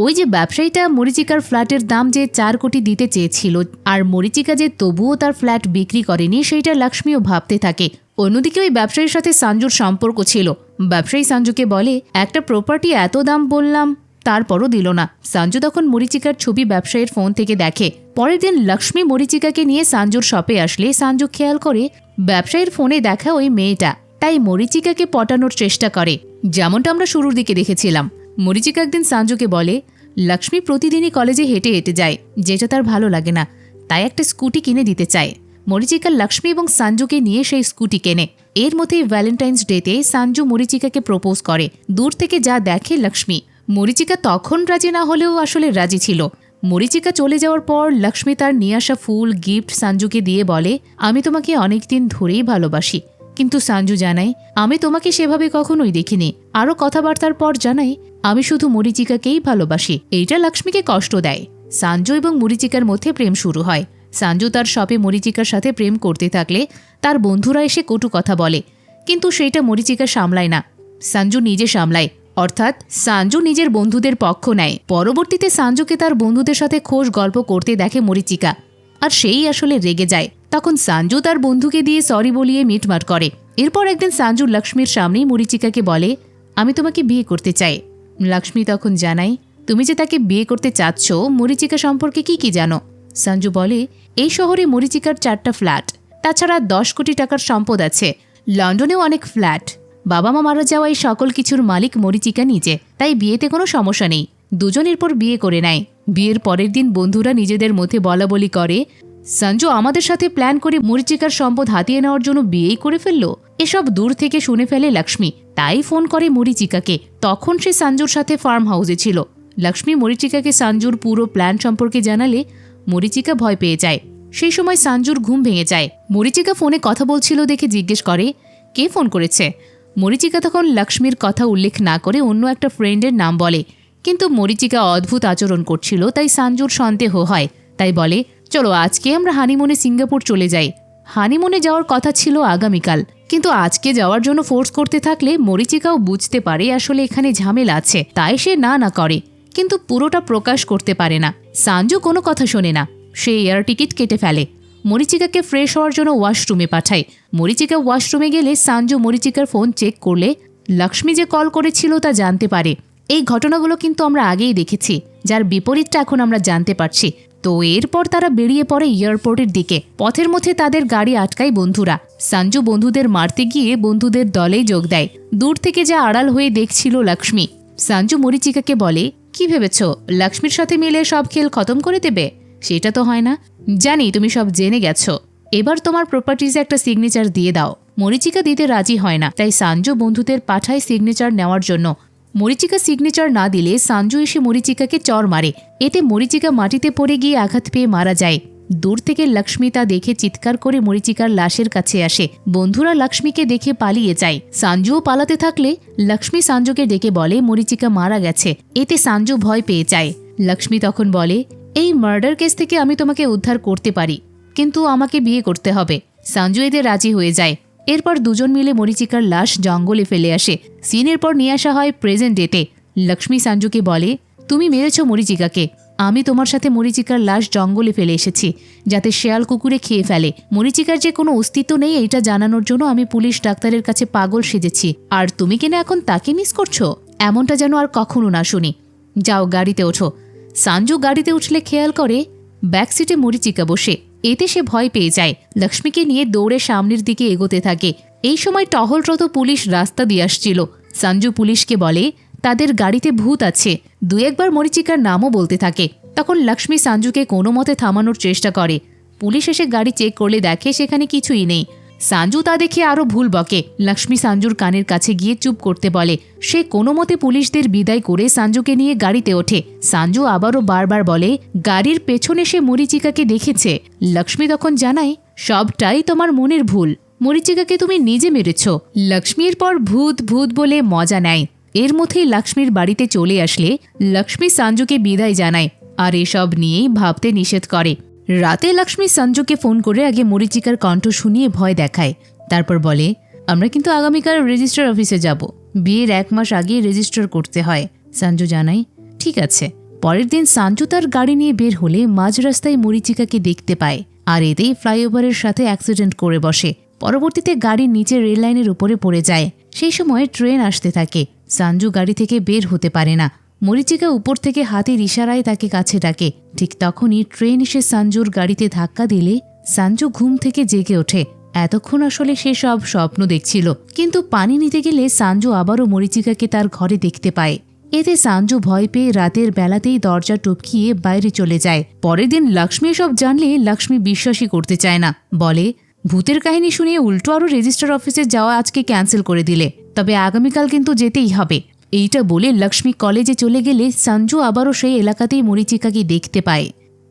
ওই যে ব্যবসায়ীটা মরিচিকার ফ্ল্যাটের দাম যে 4 কোটি দিতে চেয়েছিল, আর মরিচিকা যে তবুও তার ফ্ল্যাট বিক্রি করেনি, সেইটা লক্ষ্মীও ভাবতে থাকে। অন্যদিকে ওই ব্যবসায়ীর সাথে সঞ্জুর সম্পর্ক ছিল। ব্যবসায়ী সঞ্জুকে বলে, একটা প্রপার্টি এত দাম বললাম, তারপরও দিল না। সঞ্জু তখন মরিচিকার ছবি ব্যবসায়ীর ফোন থেকে দেখে। পরের দিন লক্ষ্মী মরিচিকাকে নিয়ে সঞ্জুর শপে আসলে সঞ্জু খেয়াল করে ব্যবসায়ীর ফোনে দেখা ওই মেয়েটা, তাই মরিচিকাকে পটানোর চেষ্টা করে, যেমনটা আমরা শুরুর দিকে দেখেছিলাম। মরিচিকা একদিন সঞ্জুকে বলে, লক্ষ্মী প্রতিদিনই কলেজে হেঁটে হেঁটে যায়, যেটা তার ভালো লাগে না, তাই একটা স্কুটি কিনে দিতে চায়। মরিচিকা লক্ষ্মী এবং সঞ্জুকে নিয়ে সেই স্কুটি কেনে। এর মধ্যেই ভ্যালেন্টাইন্স ডেতে সঞ্জু মরিচিকাকে প্রপোজ করে। দূর থেকে যা দেখে লক্ষ্মী, মরিচিকা তখন রাজি না হলেও আসলে রাজি ছিল। মরিচিকা চলে যাওয়ার পর লক্ষ্মী তার নিয়ে আসা ফুল গিফট সঞ্জুকে দিয়ে বলে, আমি তোমাকে অনেকদিন ধরেই ভালোবাসি। কিন্তু সঞ্জু জানায়, আমি তোমাকে সেভাবে কখনোই দেখিনি। আরও কথাবার্তার পর জানাই, আমি শুধু মরিচিকাকেই ভালোবাসি। এইটা লক্ষ্মীকে কষ্ট দেয়। সঞ্জু এবং মরিচিকার মধ্যে প্রেম শুরু হয়। সঞ্জু তার শপে মরিচিকার সাথে প্রেম করতে থাকলে তার বন্ধুরা এসে কটু কথা বলে, কিন্তু সেইটা মরিচিকা সামলায় না, সঞ্জু নিজে সামলায়। অর্থাৎ সঞ্জু নিজের বন্ধুদের পক্ষ নেয়। পরবর্তীতে সঞ্জুকে তার বন্ধুদের সাথে খোশ গল্প করতে দেখে মরিচিকা, আর সেই আসলে রেগে যায়। তখন সঞ্জু তার বন্ধুকে দিয়ে সরি বলিয়ে মিটমাট করে। এরপর একদিন সঞ্জু লক্ষ্মীর সামনেই মরিচিকাকে বলে, আমি তোমাকে বিয়ে করতে চাই। লক্ষ্মী তখন জানায়, তুমি যে তাকে বিয়ে করতে চাচ্ছ, মরিচিকা সম্পর্কে কি কি জানো? সঞ্জু বলে, এই শহরে মরিচিকার 4টা ফ্ল্যাট, তাছাড়া 10 কোটি টাকার সম্পদ আছে। লন্ডনেও অনেক ফ্ল্যাট। বাবা মা মারা যাওয়া এই সকল কিছুর মালিক মরিচিকা নিজে, তাই বিয়েতে কোনো সমস্যা নেই। দুজনের পর বিয়ে করে নেয়। বিয়ের পরের দিন বন্ধুরা নিজেদের মধ্যে বলাবলি করে, সঞ্জু আমাদের সাথে প্ল্যান করে মরিচিকার সম্পদ হাতিয়ে নেওয়ার জন্য বিয়েই করে ফেললো। এসব দূর থেকে শুনে ফেলে লক্ষ্মী, তাই ফোন করে মরিচিকাকে। তখন সে সঞ্জুর সাথে ফার্ম হাউসে ছিল। লক্ষ্মী মরিচিকাকে সঞ্জুর পুরো প্ল্যান সম্পর্কে জানালে মরিচিকা ভয় পেয়ে যায়। সেই সময় সঞ্জুর ঘুম ভেঙে যায়। মরিচিকা ফোনে কথা বলছিল দেখে জিজ্ঞেস করে, কে ফোন করেছে? মরিচিকা তখন লক্ষ্মীর কথা উল্লেখ না করে অন্য একটা ফ্রেন্ডের নাম বলে, কিন্তু মরিচিকা অদ্ভুত আচরণ করছিল, তাই সঞ্জুর সন্দেহ হয়। তাই বলে, চলো আজকে আমরা হানিমুনে সিঙ্গাপুর চলে যাই। হানিমুনে যাওয়ার কথা ছিল আগামীকাল, কিন্তু আজকে যাওয়ার জন্য ফোর্স করতে থাকলে মরিচিকাও বুঝতে পারে আসলে এখানে ঝামেলা আছে, তাই সে না করে, কিন্তু পুরোটা প্রকাশ করতে পারে না। সঞ্জু কোনো কথা শোনে না, সে এয়ার টিকিট কেটে ফেলে। মরিচিকাকে ফ্রেশ হওয়ার জন্য ওয়াশরুমে পাঠায়। মরিচিকা ওয়াশরুমে গেলে সঞ্জু মরিচিকার ফোন চেক করলে লক্ষ্মী যে কল করেছিল তা জানতে পারে। এই ঘটনাগুলো কিন্তু আমরা আগেই দেখেছি, যার বিপরীতটা এখন আমরা জানতে পারছি। তো এরপর তারা বেরিয়ে পড়ে এয়ারপোর্টের দিকে। পথের মধ্যে তাদের গাড়ি আটকায় বন্ধুরা। সঞ্জু বন্ধুদের মারতে গিয়ে বন্ধুদের দলেই যোগ দেয়। দূর থেকে যা আড়াল হয়ে দেখছিল লক্ষ্মী। সঞ্জু মরিচিকাকে বলে, কি ভেবেছ লক্ষ্মীর সাথে মিলে সব খেল খতম করে দেবে? সেটা তো হয় না। জানি তুমি সব জেনে গেছো, এবার তোমার প্রপার্টিজে একটা সিগনেচার দিয়ে দাও। মরিচিকা দিতে রাজি হয় না, তাই সঞ্জু বন্ধুদের পাঠায় সিগনেচার নেওয়ার জন্য। মরিচিকা সিগনেচার না দিলে সঞ্জু এসে মরিচিকাকে চর মারে। এতে মরিচিকা মাটিতে পড়ে গিয়ে আঘাত পেয়ে মারা যায়। দূর থেকে লক্ষ্মী তা দেখে চিৎকার করে মরিচিকার লাশের কাছে আসে। বন্ধুরা লক্ষ্মীকে দেখে পালিয়ে যায়। সঞ্জুও পালাতে থাকলে লক্ষ্মী সঞ্জুকে ডেকে বলে মরিচিকা মারা গেছে। এতে সঞ্জু ভয় পেয়ে যায়। লক্ষ্মী তখন বলে, এই মার্ডার কেস থেকে আমি তোমাকে উদ্ধার করতে পারি, কিন্তু আমাকে বিয়ে করতে হবে। সঞ্জু এতে রাজি হয়ে যায়। এরপর দুজন মিলে মরিচিকার লাশ জঙ্গলে ফেলে আসে। সিনের পর নিয়ে আসা হয় প্রেজেন্ট ডেতে। লক্ষ্মী সঞ্জুকে বলে, তুমি মেরেছ মরিচিকাকে, আমি তোমার সাথে মরিচিকার লাশ জঙ্গলে ফেলে এসেছি, যাতে শেয়াল কুকুরে খেয়ে ফেলে। মরিচিকার যে কোনো অস্তিত্ব নেই এইটা জানানোর জন্য আমি পুলিশ ডাক্তারের কাছে পাগল সেজেছি, আর তুমি কিনা এখন তাকে মিস করছো? এমনটা যেন আর কখনো না শুনি। যাও গাড়িতে ওঠো। সঞ্জু গাড়িতে উঠলে খেয়াল করে ব্যাক সিটে মরিচিকা বসে। এতে সে ভয় পেয়ে যায়। লক্ষ্মীকে নিয়ে দৌড়ে সামনের দিকে এগোতে থাকে। এই সময় টহলরত পুলিশ রাস্তা দিয়ে আসছিল। সঞ্জু পুলিশকে বলে তাদের গাড়িতে ভূত আছে। 2-1 মরিচিকার নামও বলতে থাকে। তখন লক্ষ্মী সঞ্জুকে কোনো মতে থামানোর চেষ্টা করে। পুলিশ এসে গাড়ি চেক করলে দেখে সেখানে কিছুই নেই। সঞ্জু তা দেখে আরও ভুল বকে। লক্ষ্মী সঞ্জুর কানের কাছে গিয়ে চুপ করতে বলে। সে কোনো মতে পুলিশদের বিদায় করে সঞ্জুকে নিয়ে গাড়িতে ওঠে। সঞ্জু আবারও বারবার বলে গাড়ির পেছনে সে মরিচিকাকে দেখেছে। লক্ষ্মী তখন জানায়, সবটাই তোমার মনের ভুল, মরিচিকাকে তুমি নিজে মেরেছ। লক্ষ্মীর পর ভূত ভূত বলে মজা নেয়। এর মধ্যেই লক্ষ্মীর বাড়িতে চলে আসলে লক্ষ্মী সঞ্জুকে বিদায় জানায়। আর এসব নিয়েই ভাবতে নিষেধ করে। রাতে লক্ষ্মী সঞ্জুকে ফোন করে আগে মরিচিকার কণ্ঠ শুনিয়ে ভয় দেখায়। তারপর বলে, আমরা কিন্তু আগামীকাল রেজিস্ট্রার অফিসে যাব, বিয়ের 1 মাস আগে রেজিস্টার করতে হয়। সঞ্জু জানায়, ঠিক আছে। পরের দিন সঞ্জু তার গাড়ি নিয়ে বের হলে মাঝ রাস্তায় মরিচিকাকে দেখতে পায়, আর এতেই ফ্লাইওভারের সাথে অ্যাক্সিডেন্ট করে বসে। পরবর্তীতে গাড়ির নিচে রেল লাইনের উপরে পড়ে যায়। সেই সময় ট্রেন আসতে থাকে। সঞ্জু গাড়ি থেকে বের হতে পারে না। মরিচিকা উপর থেকে হাতের ইশারায় তাকে কাছে ডাকে। ঠিক তখনই ট্রেন এসে সঞ্জুর গাড়িতে ধাক্কা দিলে সঞ্জু ঘুম থেকে জেগে ওঠে। এতক্ষণ আসলে সে সব স্বপ্ন দেখছিল, কিন্তু পানি নিতে গেলে সঞ্জু আবারও মরিচিকাকে তার ঘরে দেখতে পায়। এতে সঞ্জু ভয় পেয়ে রাতের বেলাতেই দরজা টপকিয়ে বাইরে চলে যায়। পরের দিন লক্ষ্মী সব জানলে লক্ষ্মী বিশ্বাসই করতে চায় না। বলে, ভূতের কাহিনী শুনিয়ে উল্টো আরও রেজিস্টার অফিসে যাওয়া আজকে ক্যান্সেল করে দিলে, তবে আগামীকাল কিন্তু যেতেই হবে। এইটা বলে লক্ষ্মী কলেজে চলে গেলে সঞ্জু আবারও সেই এলাকাতেই মরিচিকাকে দেখতে পায়।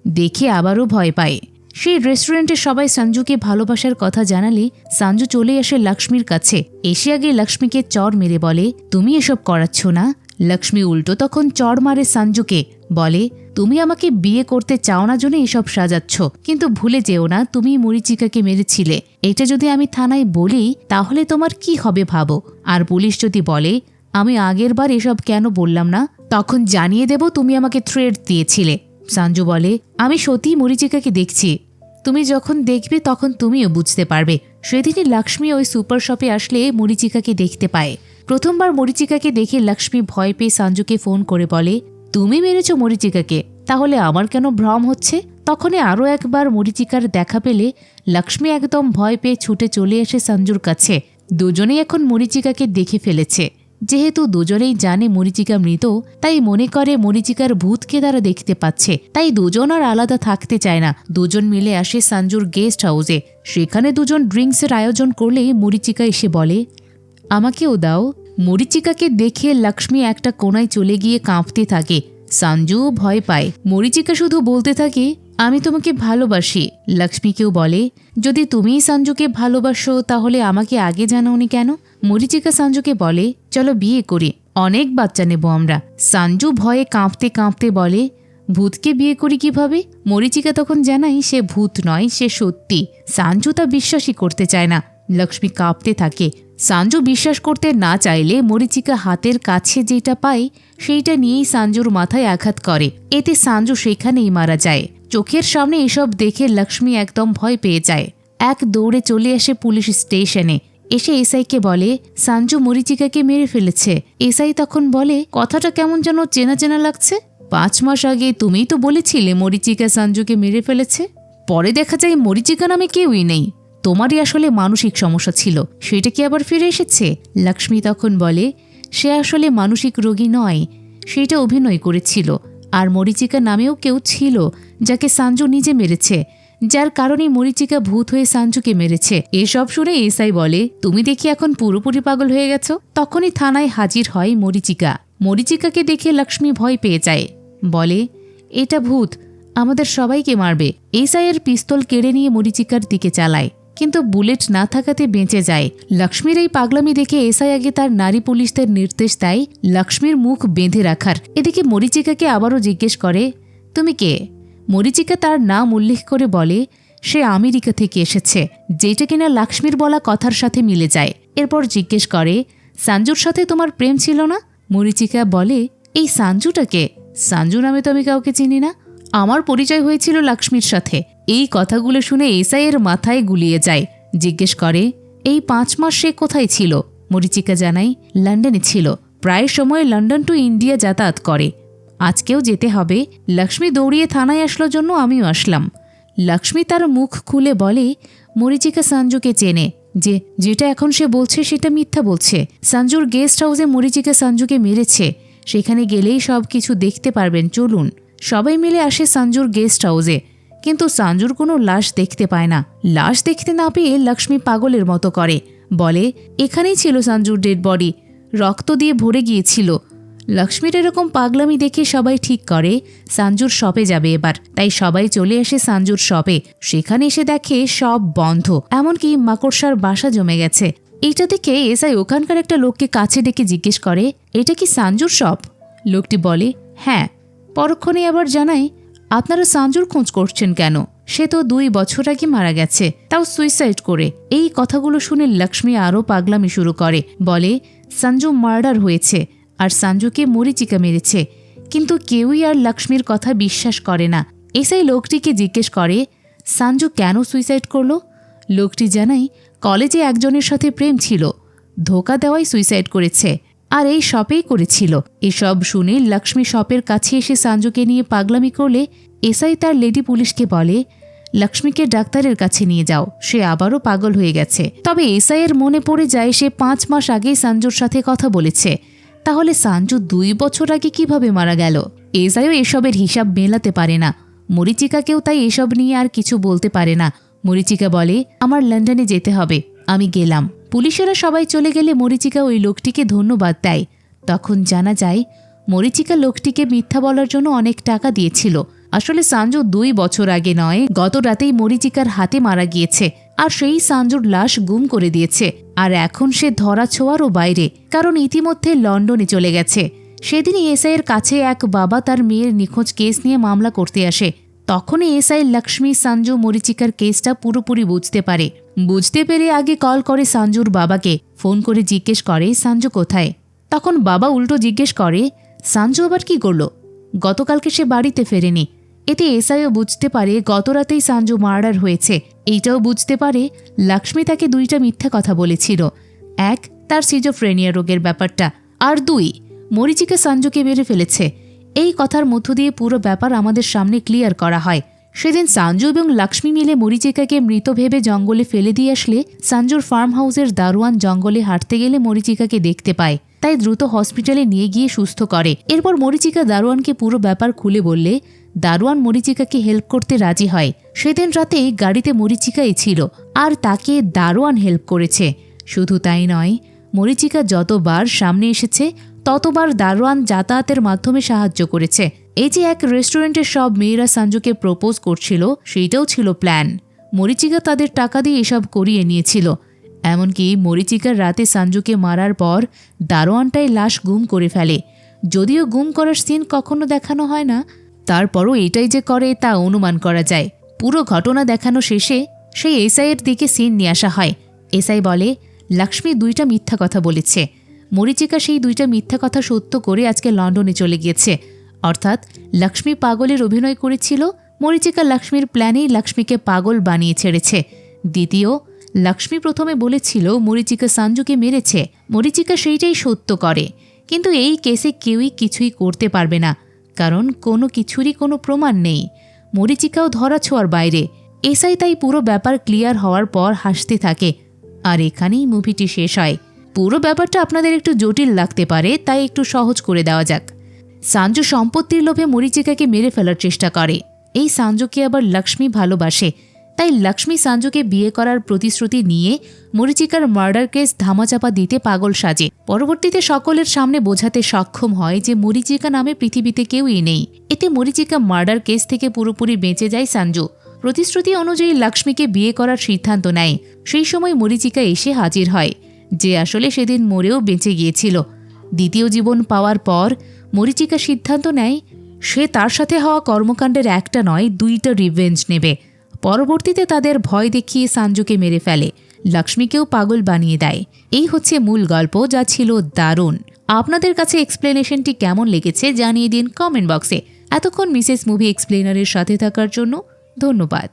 দেখে আবারও ভয় পায়। সেই রেস্টুরেন্টে সবাই সঞ্জুকে ভালোবাসার কথা জানালে সঞ্জু চলে আসে লক্ষ্মীর কাছে। এসে আগে লক্ষ্মীকে চড় মেরে বলে, তুমি এসব করাচ্ছ না। লক্ষ্মী উল্টো তখন চড় মারে সঞ্জুকে, বলে, তুমি আমাকে বিয়ে করতে চাও না জন্য এসব সাজাচ্ছ, কিন্তু ভুলে যেও না তুমি মরিচিকাকে মেরেছিলে। এটা যদি আমি থানায় বলি তাহলে তোমার কি হবে ভাবো। আর পুলিশ যদি বলে আমি আগের বার এসব কেন বললাম না, তখন জানিয়ে দেব তুমি আমাকে থ্রেট দিয়েছিলে। সঞ্জু বলে, আমি সত্যি মরিচিকাকে দেখছি, তুমি যখন দেখবে তখন তুমিও বুঝতে পারবে। সেদিনই লক্ষ্মী ওই সুপার শপে আসলে মরিচিকাকে দেখতে পায়। প্রথমবার মরিচিকাকে দেখে লক্ষ্মী ভয় পেয়ে সঞ্জুকে ফোন করে বলে, তুমি মেরেছ মরিচিকাকে, তাহলে আমার কেন ভ্রম হচ্ছে। তখনই আরও একবার মরিচিকার দেখা পেলে লক্ষ্মী একদম ভয় পেয়ে ছুটে চলে আসে সঞ্জুর কাছে। দুজনেই এখন মরিচিকাকে দেখে ফেলেছে। যেহেতু দুজনেই জানে মরিচিকা মৃত, তাই মনে করে মরিচিকার ভূতকে তারা দেখতে পাচ্ছে। তাই দুজন আর আলাদা থাকতে চায় না। দুজন মিলে আসে সঞ্জুর গেস্ট হাউসে। সেখানে দুজন ড্রিঙ্কসের আয়োজন করলে মরিচিকা এসে বলে, আমাকেও দাও। মরিচিকাকে দেখে লক্ষ্মী একটা কোণায় চলে গিয়ে কাঁপতে থাকে। সঞ্জু ভয় পায়। মরিচিকা শুধু বলতে থাকে, আমি তোমাকে ভালোবাসি। লক্ষ্মীকেও বলে, যদি তুমিই সঞ্জুকে ভালোবাসো তাহলে আমাকে আগে জানাওনি কেন। মরিচিকা সঞ্জুকে বলে, চলো বিয়ে করি, অনেক বাচ্চা নেব আমরা। সঞ্জু ভয়ে কাঁপতে কাঁপতে বলে, ভূতকে বিয়ে করি কিভাবে। মরিচিকা তখন জানাই সে ভূত নয়, সে সত্যি। সঞ্জু তা বিশ্বাসই করতে চায় না। লক্ষ্মী কাঁপতে থাকে। সঞ্জু বিশ্বাস করতে না চাইলে মরিচিকা হাতের কাছে যেটা পায় সেইটা নিয়েই সঞ্জুর মাথায় আঘাত করে। এতে সঞ্জু সেখানেই মারা যায়। চোখের সামনে এসব দেখে লক্ষ্মী একদম ভয় পেয়ে যায়। এক দৌড়ে চলে আসে পুলিশ স্টেশনে। এসে এসআইকে বলে, সঞ্জু মরিচিকাকে মেরে ফেলেছে। এসআই তখন বলে, কথাটা কেমন যেন চেনা চেনা লাগছে। 5 মাস আগে তুমিই তো বলেছিলে মরিচিকা সঞ্জুকে মেরে ফেলেছে। পরে দেখা যায় মরিচিকা নামে কেউই নেই। তোমারই আসলে মানসিক সমস্যা ছিল, সেটা কি আবার ফিরে এসেছে। লক্ষ্মী তখন বলে, সে আসলে মানসিক রোগী নয়, সেটা অভিনয় করেছিল। আর মরিচিকা নামেও কেউ ছিল যাকে সঞ্জু নিজে মেরেছে, যার কারণে মরিচিকা ভূত হয়ে সঞ্জুকে মেরেছে। এসব শুনে এসআই বলে, তুমি দেখি এখন পুরোপুরি পাগল হয়ে গেছো। তখনই থানায় হাজির হয় মরিচিকা। মরিচিকাকে দেখে লক্ষ্মী ভয় পেয়ে যায়। বলে, এটা ভূত, আমাদের সবাইকে মারবে। এসআই এর পিস্তল কেড়ে নিয়ে মরিচিকার দিকে চালায়, কিন্তু বুলেট না থাকাতে বেঁচে যায়। লক্ষ্মীর এই পাগলামি দেখে এসআই আগে তার নারী পুলিশদের নির্দেশ দেয় লক্ষ্মীর মুখ বেঁধে রাখার। এদিকে মরিচিকাকে আবারও জিজ্ঞেস করে, তুমি কে। মরিচিকা তার নাম উল্লেখ করে বলে সে আমেরিকা থেকে এসেছে, যেটা কিনা লক্ষ্মীর বলা কথার সাথে মিলে যায়। এরপর জিজ্ঞেস করে, সঞ্জুর সাথে তোমার প্রেম ছিল না। মরিচিকা বলে, এই সঞ্জুটাকে, সঞ্জু নামে তো আমি কাউকে চিনি না, আমার পরিচয় হয়েছিল লক্ষ্মীর সাথে। এই কথাগুলো শুনে এসআই এর মাথায় গুলিয়ে যায়। জিজ্ঞেস করে, এই 5 মাস সে কোথায় ছিল। মরিচিকা জানাই, লন্ডনে ছিল, প্রায় সময় লন্ডন টু ইন্ডিয়া যাতায়াত করে। আজকেও যেতে হবে। লক্ষ্মী দৌড়িয়ে থানায় আসলো জন্য আমিও আসলাম। লক্ষ্মী তার মুখ খুলে বলে, মরিচিকা সঞ্জুকে চেনে, যেটা এখন সে বলছে সেটা মিথ্যা বলছে। সঞ্জুর গেস্ট হাউসে মরিচিকা সঞ্জুকে মেরেছে, সেখানে গেলেই সব কিছু দেখতে পারবেন, চলুন। সবাই মিলে আসে সঞ্জুর গেস্ট হাউসে, কিন্তু সঞ্জুর কোনো লাশ দেখতে পায় না। লাশ দেখতে না পেয়ে লক্ষ্মী পাগলের মতো করে, বলে, এখানেই ছিল সঞ্জুর ডেড বডি, রক্ত দিয়ে ভরে গিয়েছিল। লক্ষ্মীর এরকম পাগলামি দেখে সবাই ঠিক করে সঞ্জুর শপে যাবে এবার। তাই সবাই চলে আসে সঞ্জুর শপে। সেখানে এসে দেখে সব বন্ধ, এমনকি মাকড়সার বাসা জমে গেছে। এইটা দেখে এসআই ওখানকার একটা লোককে কাছে ডেকে জিজ্ঞেস করে, এটা কি সঞ্জুর শপ। লোকটি বলে, হ্যাঁ। পরক্ষণে আবার জানায়, আপনারা সঞ্জুর খোঁজ করছেন কেন? সে তো 2 বছর আগে মারা গেছে, তাও সুইসাইড করে। এই কথাগুলো শুনে লক্ষ্মী আরও পাগলামি শুরু করে, বলে সঞ্জু মার্ডার হয়েছে আর সঞ্জুকে মরিচিকা মেরেছে। কিন্তু কেউই আর লক্ষ্মীর কথা বিশ্বাস করে না। এসআই লোকটিকে জিজ্ঞেস করে, সঞ্জু কেন সুইসাইড করলো? লোকটি জানায়, কলেজে একজনের সাথে প্রেম ছিল, ধোকা দেওয়াই সুইসাইড করেছে, আর এই শপেই করেছিল। এসব শুনে লক্ষ্মী শপের কাছে এসে সঞ্জুকে নিয়ে পাগলামি করলে এসআই তার লেডি পুলিশকে বলে, লক্ষ্মীকে ডাক্তারের কাছে নিয়ে যাও, সে আবারও পাগল হয়ে গেছে। তবে এসআই এর মনে পড়ে যায় সে 5 মাস আগেই সঞ্জুর সাথে কথা বলেছে। তাহলে সঞ্জু 2 বছর আগে কিভাবে মারা গেল? এসআইও এসবের হিসাব মেলাতে পারে না। মরিচিকাকেও তাই এসব নিয়ে আর কিছু বলতে পারে না। মরিচিকা বলে, আমার লন্ডনে যেতে হবে, আমি গেলাম। পুলিশেরা সবাই চলে গেলে মরিচিকা ওই লোকটিকে ধন্যবাদ দেয়। তখন জানা যায় মরিচিকা লোকটিকে মিথ্যা বলার জন্য অনেক টাকা দিয়েছিল। আসলে সঞ্জু 2 বছর আগে নয়, গত রাতেই মরিচিকার হাতে মারা গিয়েছে, আর সেই সঞ্জুর লাশ গুম করে দিয়েছে। আর এখন সে ধরা ছোঁয়ারও বাইরে, কারণ ইতিমধ্যে লন্ডনে চলে গেছে। সেদিনই এসআইয়ের কাছে এক বাবা তার মেয়ের নিখোঁজ কেস নিয়ে মামলা করতে আসে। তখনই এসআই লক্ষ্মী সঞ্জু মরিচিকার কেসটা পুরোপুরি বুঝতে পারে। বুঝতে পেরে আগে কল করে সঞ্জুর বাবাকে, ফোন করে জিজ্ঞেস করে সঞ্জু কোথায়। তখন বাবা উল্টো জিজ্ঞেস করে, সঞ্জু আবার কি করলো? গতকালকে সে বাড়িতে ফেরেনি। এতে এসআইও বুঝতে পারে গত রাতেই সঞ্জু মার্ডার হয়েছে। এইটাও বুঝতে পারে লক্ষ্মী তাকে 2টা মিথ্যা কথা বলেছিল। 1, তার সিজোফ্রেনিয়া রোগের ব্যাপারটা, আর 2, মরিচিকা সঞ্জুকে মেরে ফেলেছে। এই কথার মধ্য দিয়ে পুরো ব্যাপার আমাদের সামনে ক্লিয়ার করা হয়। সেদিন সঞ্জু এবং লক্ষ্মী মিলে মরিচিকাকে মৃত ভেবে জঙ্গলে ফেলে দিয়ে আসলে সঞ্জুর ফার্ম হাউসের দারোয়ান জঙ্গলে হাঁটতে গেলে মরিচিকাকে দেখতে পায়, তাই দ্রুত হসপিটালে নিয়ে গিয়ে সুস্থ করে। এরপর মরিচিকা দারোয়ানকে পুরো ব্যাপার খুলে বললে দারোয়ান মরিচিকাকে হেল্প করতে রাজি হয়। সেদিন রাতে গাড়িতে মরিচিকাই ছিল, আর তাকে দারোয়ান হেল্প করেছে। শুধু তাই নয়, মরিচিকা যতবার সামনে এসেছে ততবার দারোয়ান যাতায়াতের মাধ্যমে সাহায্য করেছে। এই যে এক রেস্টুরেন্টের সব মেয়েরা সঞ্জুকে প্রপোজ করছিল, সেইটাও ছিল প্ল্যান। মরিচিকা তাদের টাকা দিয়ে এসব করিয়ে নিয়েছিল। এমনকি মরিচিকার রাতে সঞ্জুকে মারার পর দারোয়ানটাই লাশ গুম করে ফেলে। যদিও গুম করার সিন কখনো দেখানো হয় না, তারপরও এটাই যে করে তা অনুমান করা যায়। পুরো ঘটনা দেখানো শেষে সেই এসআইয়ের দিকে সিন নিয়ে আসা হয়। এসআই বলে, লক্ষ্মী 2টা মিথ্যা কথা বলেছে। মরিচিকা সেই 2টা মিথ্যা কথা সত্য করে আজকে লন্ডনে চলে গিয়েছে। অর্থাৎ লক্ষ্মী পাগলের অভিনয় করেছিল, মরিচিকা লক্ষ্মীর প্ল্যানেই লক্ষ্মীকে পাগল বানিয়ে ছেড়েছে। দ্বিতীয়, লক্ষ্মী প্রথমে বলেছিল মরিচিকা সঞ্জুকে মেরেছে, মরিচিকা সেইটাই সত্য করে। কিন্তু এই কেসে কেউই কিছুই করতে পারবে না, কারণ কোনো কিছুরই কোনো প্রমাণ নেই। মরিচিকাও ধরা ছোঁয়ার বাইরে। এসআই তাই পুরো ব্যাপার ক্লিয়ার হওয়ার পর হাসতে থাকে। আর এখানেই মুভিটি শেষ হয়। পুরো ব্যাপারটা আপনাদের একটু জটিল লাগতে পারে, তাই একটু সহজ করে দেওয়া যাক। সঞ্জু সম্পত্তির লোভে মরিচিকাকে মেরে ফেলার চেষ্টা করে। এই সঞ্জুকে আবার লক্ষ্মী ভালোবাসে, তাই লক্ষ্মী সঞ্জুকে বিয়ে করার প্রতিশ্রুতি নিয়ে মরিচিকার মার্ডার কেস ধামাচাপা দিতে পাগল সাজে। পরবর্তীতে সকলের সামনে বোঝাতে সক্ষম হয় যে মরিচিকা নামে পৃথিবীতে কেউই নেই। এতে মরিচিকা মার্ডার কেস থেকে পুরোপুরি বেঁচে যায় সঞ্জু। প্রতিশ্রুতি অনুযায়ী লক্ষ্মীকে বিয়ে করার সিদ্ধান্ত নেয়। সেই সময় মরিচিকা এসে হাজির হয়, যে আসলে সেদিন মরেও বেঁচে গিয়েছিল। দ্বিতীয় জীবন পাওয়ার পর মরিচিকা সিদ্ধান্ত নেয় সে তার সাথে হওয়া কর্মকাণ্ডের একটা নয় 2টা রিভেঞ্জ নেবে। পরবর্তীতে তাদের ভয় দেখিয়ে সঞ্জুকে মেরে ফেলে, লক্ষ্মীকেও পাগল বানিয়ে দেয়। এই হচ্ছে মূল গল্প, যা ছিল দারুণ। আপনাদের কাছে এক্সপ্লেনেশনটি কেমন লেগেছে জানিয়ে দিন কমেন্ট বক্সে। এতক্ষণ মিসেস মুভি এক্সপ্লেনারের সাথে থাকার জন্য ধন্যবাদ।